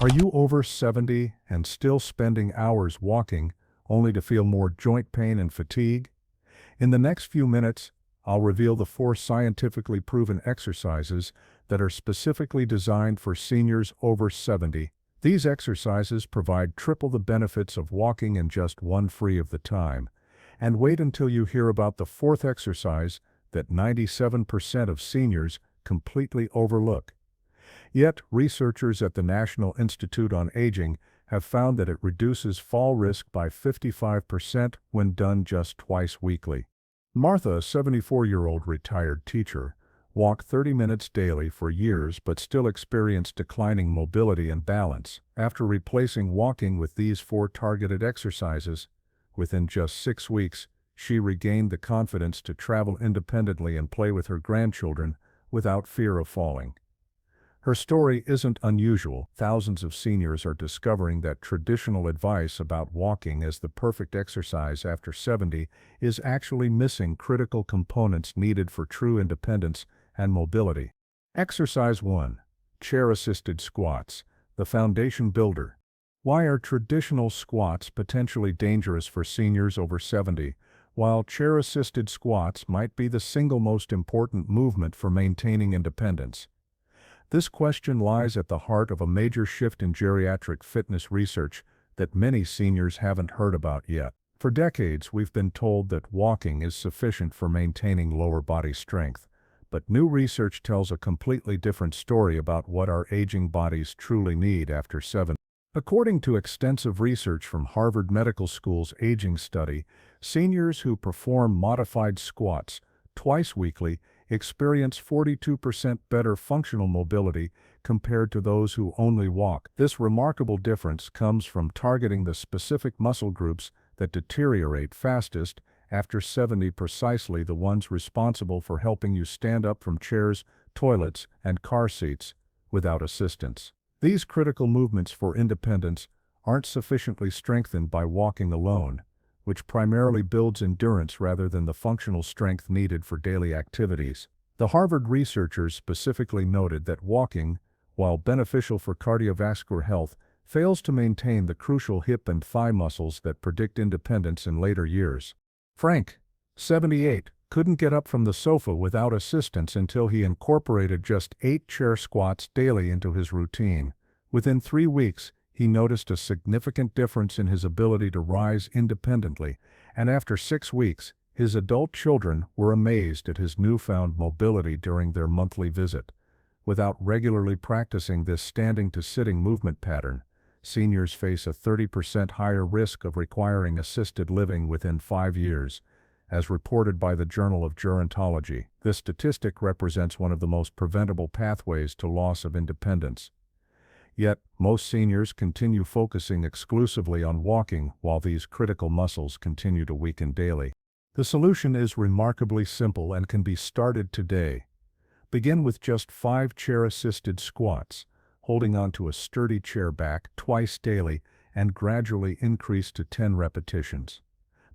Are you over 70 and still spending hours walking only to feel more joint pain and fatigue? In the next few minutes, I'll reveal the 4 scientifically proven exercises that are specifically designed for seniors over 70. These exercises provide triple the benefits of walking in just 1/3 of the time. And wait until you hear about the 4th exercise that 97% of seniors completely overlook. Yet, researchers at the National Institute on Aging have found that it reduces fall risk by 55% when done just twice weekly. Martha, a 74-year-old retired teacher, walked 30 minutes daily for years but still experienced declining mobility and balance. After replacing walking with these 4 targeted exercises, within just 6 weeks, she regained the confidence to travel independently and play with her grandchildren without fear of falling. Her story isn't unusual. Thousands of seniors are discovering that traditional advice about walking as the perfect exercise after 70 is actually missing critical components needed for true independence and mobility. Exercise 1. Chair-assisted squats, the foundation builder. Why are traditional squats potentially dangerous for seniors over 70, while chair-assisted squats might be the single most important movement for maintaining independence? This question lies at the heart of a major shift in geriatric fitness research that many seniors haven't heard about yet. For decades, we've been told that walking is sufficient for maintaining lower body strength, but new research tells a completely different story about what our aging bodies truly need after 70. According to extensive research from Harvard Medical School's aging study, seniors who perform modified squats twice weekly experience 42% better functional mobility compared to those who only walk. This remarkable difference comes from targeting the specific muscle groups that deteriorate fastest after 70, precisely the ones responsible for helping you stand up from chairs, toilets, and car seats without assistance. These critical movements for independence aren't sufficiently strengthened by walking alone, which primarily builds endurance rather than the functional strength needed for daily activities. The Harvard researchers specifically noted that walking, while beneficial for cardiovascular health, fails to maintain the crucial hip and thigh muscles that predict independence in later years. Frank, 78, couldn't get up from the sofa without assistance until he incorporated just 8 chair squats daily into his routine. Within 3 weeks, he noticed a significant difference in his ability to rise independently, and after 6 weeks, his adult children were amazed at his newfound mobility during their monthly visit. Without regularly practicing this standing-to-sitting movement pattern, seniors face a 30% higher risk of requiring assisted living within 5 years, as reported by the Journal of Gerontology. This statistic represents one of the most preventable pathways to loss of independence. Yet, most seniors continue focusing exclusively on walking while these critical muscles continue to weaken daily. The solution is remarkably simple and can be started today. Begin with just 5 chair-assisted squats, holding onto a sturdy chair back twice daily, and gradually increase to 10 repetitions.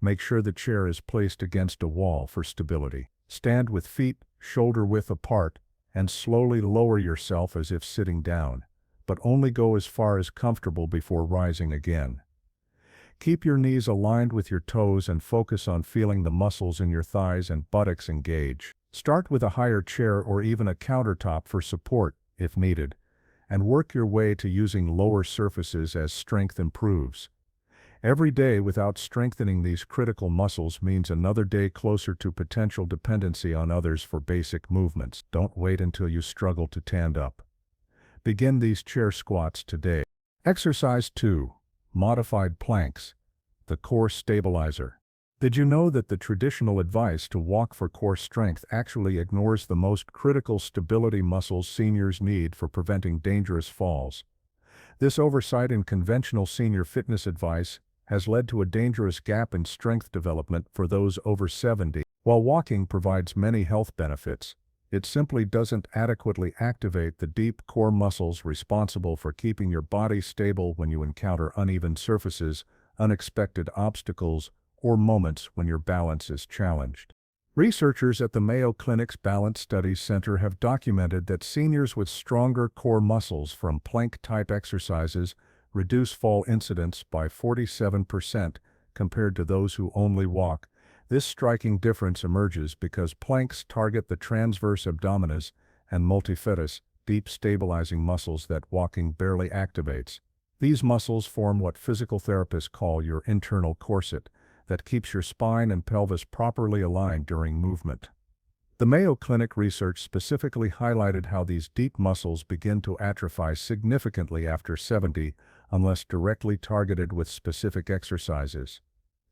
Make sure the chair is placed against a wall for stability. Stand with feet shoulder-width apart and slowly lower yourself as if sitting down, but only go as far as comfortable before rising again. Keep your knees aligned with your toes and focus on feeling the muscles in your thighs and buttocks engage. Start with a higher chair or even a countertop for support, if needed, and work your way to using lower surfaces as strength improves. Every day without strengthening these critical muscles means another day closer to potential dependency on others for basic movements. Don't wait until you struggle to stand up. Begin these chair squats today. Exercise 2. Modified planks, the core stabilizer. Did you know that the traditional advice to walk for core strength actually ignores the most critical stability muscles seniors need for preventing dangerous falls? This oversight in conventional senior fitness advice has led to a dangerous gap in strength development for those over 70. While walking provides many health benefits, it simply doesn't adequately activate the deep core muscles responsible for keeping your body stable when you encounter uneven surfaces, unexpected obstacles, or moments when your balance is challenged. Researchers at the Mayo Clinic's Balance Studies Center have documented that seniors with stronger core muscles from plank-type exercises reduce fall incidence by 47% compared to those who only walk. This striking difference emerges because planks target the transverse abdominis and multifidus, deep stabilizing muscles that walking barely activates. These muscles form what physical therapists call your internal corset that keeps your spine and pelvis properly aligned during movement. The Mayo Clinic research specifically highlighted how these deep muscles begin to atrophy significantly after 70 unless directly targeted with specific exercises.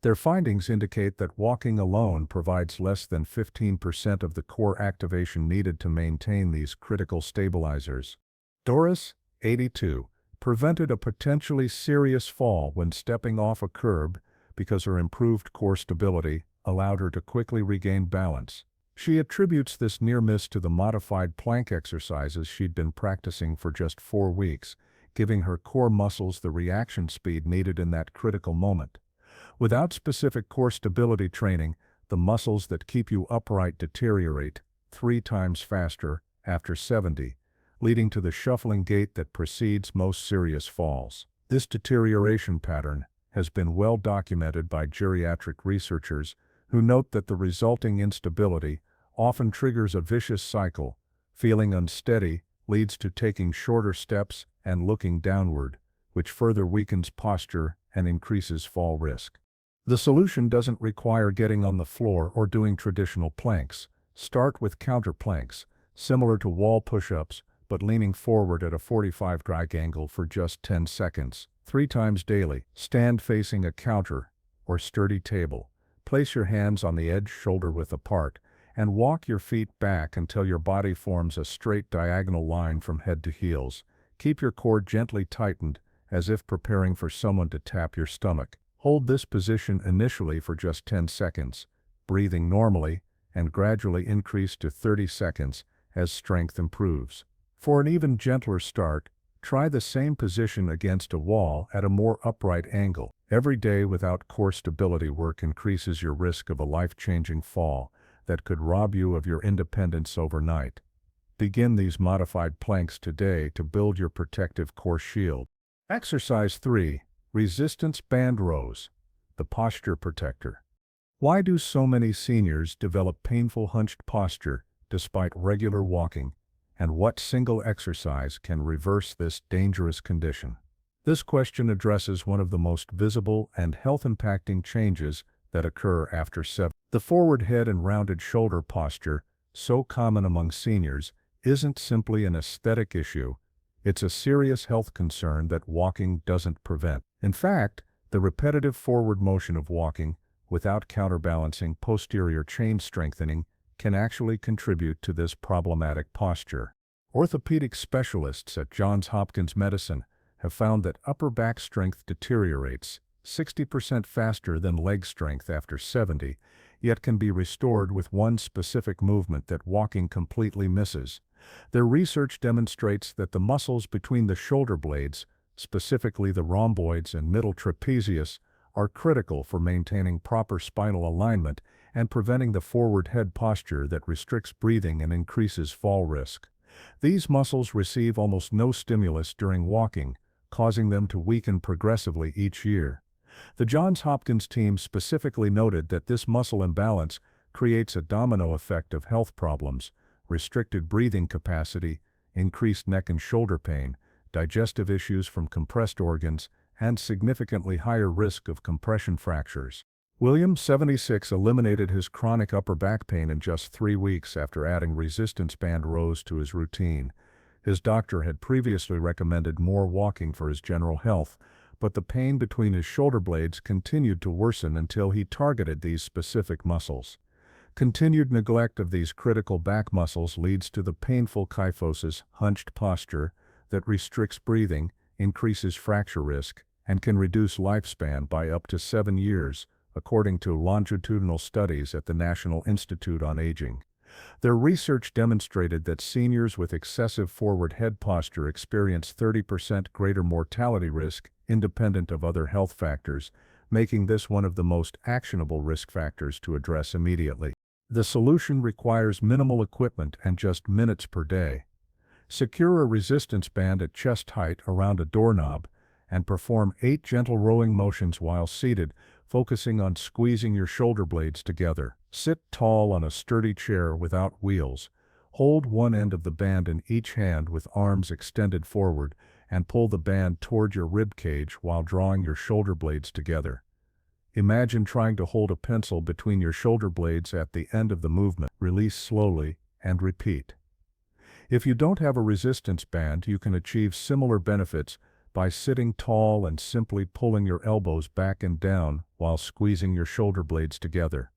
Their findings indicate that walking alone provides less than 15% of the core activation needed to maintain these critical stabilizers. Doris, 82, prevented a potentially serious fall when stepping off a curb because her improved core stability allowed her to quickly regain balance. She attributes this near miss to the modified plank exercises she'd been practicing for just 4 weeks, giving her core muscles the reaction speed needed in that critical moment. Without specific core stability training, the muscles that keep you upright deteriorate 3 times faster after 70, leading to the shuffling gait that precedes most serious falls. This deterioration pattern has been well documented by geriatric researchers who note that the resulting instability often triggers a vicious cycle. Feeling unsteady leads to taking shorter steps and looking downward, which further weakens posture and increases fall risk. The solution doesn't require getting on the floor or doing traditional planks. Start with counter planks, similar to wall push-ups, but leaning forward at a 45-degree angle for just 10 seconds. 3 times daily. Stand facing a counter or sturdy table. Place your hands on the edge shoulder-width apart and walk your feet back until your body forms a straight diagonal line from head to heels. Keep your core gently tightened as if preparing for someone to tap your stomach. Hold this position initially for just 10 seconds, breathing normally, and gradually increase to 30 seconds as strength improves. For an even gentler start, try the same position against a wall at a more upright angle. Every day without core stability work increases your risk of a life-changing fall that could rob you of your independence overnight. Begin these modified planks today to build your protective core shield. Exercise 3. Resistance Band Rows, the posture protector. Why do so many seniors develop painful hunched posture despite regular walking? And what single exercise can reverse this dangerous condition? This question addresses one of the most visible and health-impacting changes that occur after 70. The forward head and rounded shoulder posture, so common among seniors, isn't simply an aesthetic issue. It's a serious health concern that walking doesn't prevent. In fact, the repetitive forward motion of walking, without counterbalancing posterior chain strengthening, can actually contribute to this problematic posture. Orthopedic specialists at Johns Hopkins Medicine have found that upper back strength deteriorates 60% faster than leg strength after 70, yet can be restored with one specific movement that walking completely misses. Their research demonstrates that the muscles between the shoulder blades, specifically the rhomboids and middle trapezius, are critical for maintaining proper spinal alignment and preventing the forward head posture that restricts breathing and increases fall risk. These muscles receive almost no stimulus during walking, causing them to weaken progressively each year. The Johns Hopkins team specifically noted that this muscle imbalance creates a domino effect of health problems: restricted breathing capacity, increased neck and shoulder pain, digestive issues from compressed organs, and significantly higher risk of compression fractures. William, 76, eliminated his chronic upper back pain in just 3 weeks after adding resistance band rows to his routine. His doctor had previously recommended more walking for his general health, but the pain between his shoulder blades continued to worsen until he targeted these specific muscles. Continued neglect of these critical back muscles leads to the painful kyphosis, hunched posture, that restricts breathing, increases fracture risk, and can reduce lifespan by up to 7 years, according to longitudinal studies at the National Institute on Aging. Their research demonstrated that seniors with excessive forward head posture experience 30% greater mortality risk independent of other health factors, making this one of the most actionable risk factors to address immediately. The solution requires minimal equipment and just minutes per day. Secure a resistance band at chest height around a doorknob and perform 8 gentle rolling motions while seated, focusing on squeezing your shoulder blades together. Sit tall on a sturdy chair without wheels. Hold one end of the band in each hand with arms extended forward and pull the band toward your rib cage while drawing your shoulder blades together. Imagine trying to hold a pencil between your shoulder blades at the end of the movement. Release slowly and repeat. If you don't have a resistance band, you can achieve similar benefits by sitting tall and simply pulling your elbows back and down while squeezing your shoulder blades together.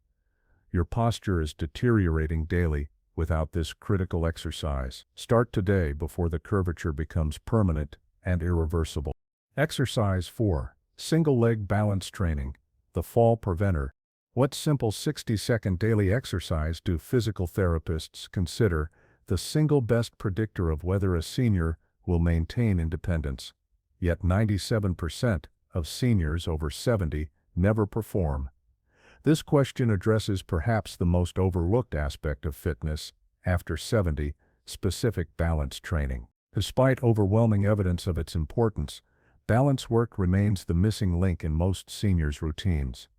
Your posture is deteriorating daily without this critical exercise. Start today before the curvature becomes permanent and irreversible. Exercise 4. Single leg balance training, the fall preventer. What simple 60-second daily exercise do physical therapists consider the single best predictor of whether a senior will maintain independence? Yet 97% of seniors over 70 never perform. This question addresses perhaps the most overlooked aspect of fitness after 70, specific balance training. Despite overwhelming evidence of its importance, balance work remains the missing link in most seniors' routines.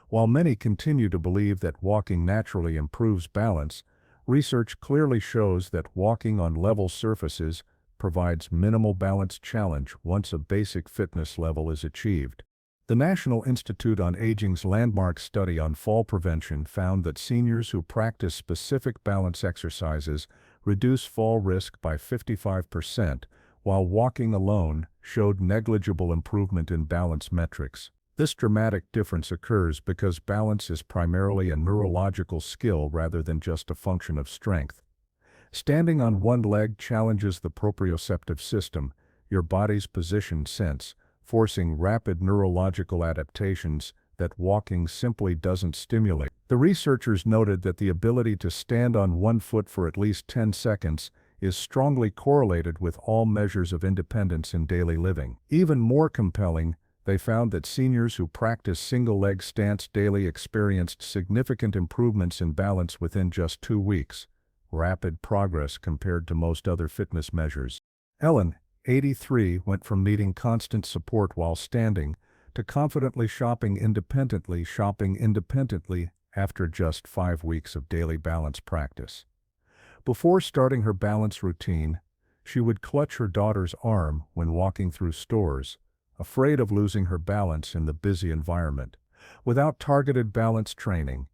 While many continue to believe that walking naturally improves balance, research clearly shows that walking on level surfaces provides minimal balance challenge once a basic fitness level is achieved. The National Institute on Aging's landmark study on fall prevention found that seniors who practice specific balance exercises reduce fall risk by 55%, while walking alone showed negligible improvement in balance metrics. This dramatic difference occurs because balance is primarily a neurological skill rather than just a function of strength. Standing on one leg challenges the proprioceptive system, your body's position sense, forcing rapid neurological adaptations that walking simply doesn't stimulate. The researchers noted that the ability to stand on one foot for at least 10 seconds is strongly correlated with all measures of independence in daily living. Even more compelling, they found that seniors who practice single-leg stance daily experienced significant improvements in balance within just 2 weeks, rapid progress compared to most other fitness measures. Ellen, 83, went from needing constant support while standing to confidently shopping independently after just 5 weeks of daily balance practice. Before starting her balance routine, she would clutch her daughter's arm when walking through stores, afraid of losing her balance in the busy environment. Without targeted balance training,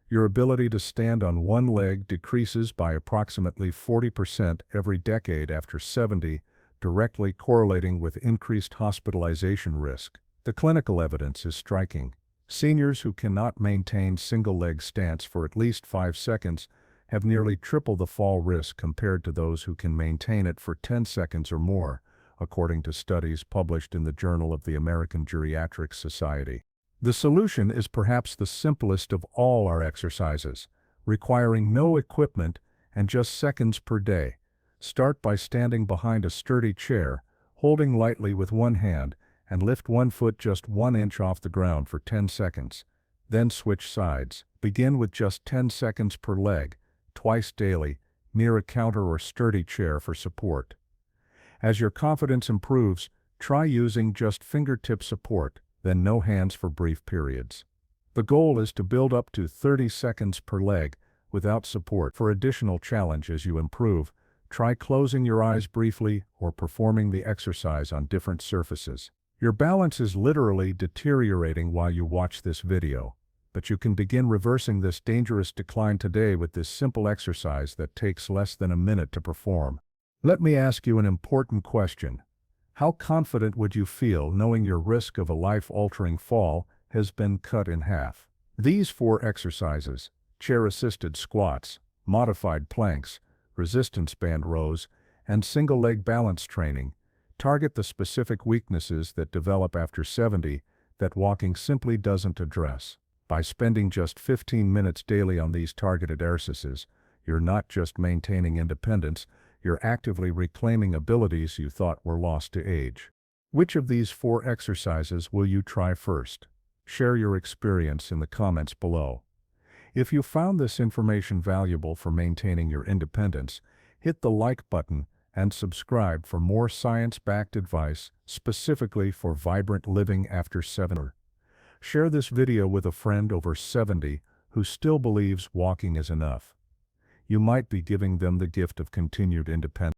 your ability to stand on one leg decreases by approximately 40% every decade after 70, directly correlating with increased hospitalization risk. The clinical evidence is striking. Seniors who cannot maintain single-leg stance for at least 5 seconds have nearly triple the fall risk compared to those who can maintain it for 10 seconds or more, according to studies published in the Journal of the American Geriatric Society. The solution is perhaps the simplest of all our exercises, requiring no equipment and just seconds per day. Start by standing behind a sturdy chair, holding lightly with one hand, and lift one foot just 1 inch off the ground for 10 seconds. Then switch sides. Begin with just 10 seconds per leg, twice daily, near a counter or sturdy chair for support. As your confidence improves, try using just fingertip support, then no hands for brief periods. The goal is to build up to 30 seconds per leg without support. For additional challenge as you improve, try closing your eyes briefly or performing the exercise on different surfaces. Your balance is literally deteriorating while you watch this video, but you can begin reversing this dangerous decline today with this simple exercise that takes less than a minute to perform. Let me ask you an important question. How confident would you feel knowing your risk of a life-altering fall has been cut in half? These 4 exercises, chair-assisted squats, modified planks, resistance band rows, and single-leg balance training, target the specific weaknesses that develop after 70 that walking simply doesn't address. By spending just 15 minutes daily on these targeted exercises, you're not just maintaining independence, you're actively reclaiming abilities you thought were lost to age. Which of these 4 exercises will you try first? Share your experience in the comments below. If you found this information valuable for maintaining your independence, hit the like button and subscribe for more science-backed advice specifically for vibrant living after 70. Share this video with a friend over 70 who still believes walking is enough. You might be giving them the gift of continued independence.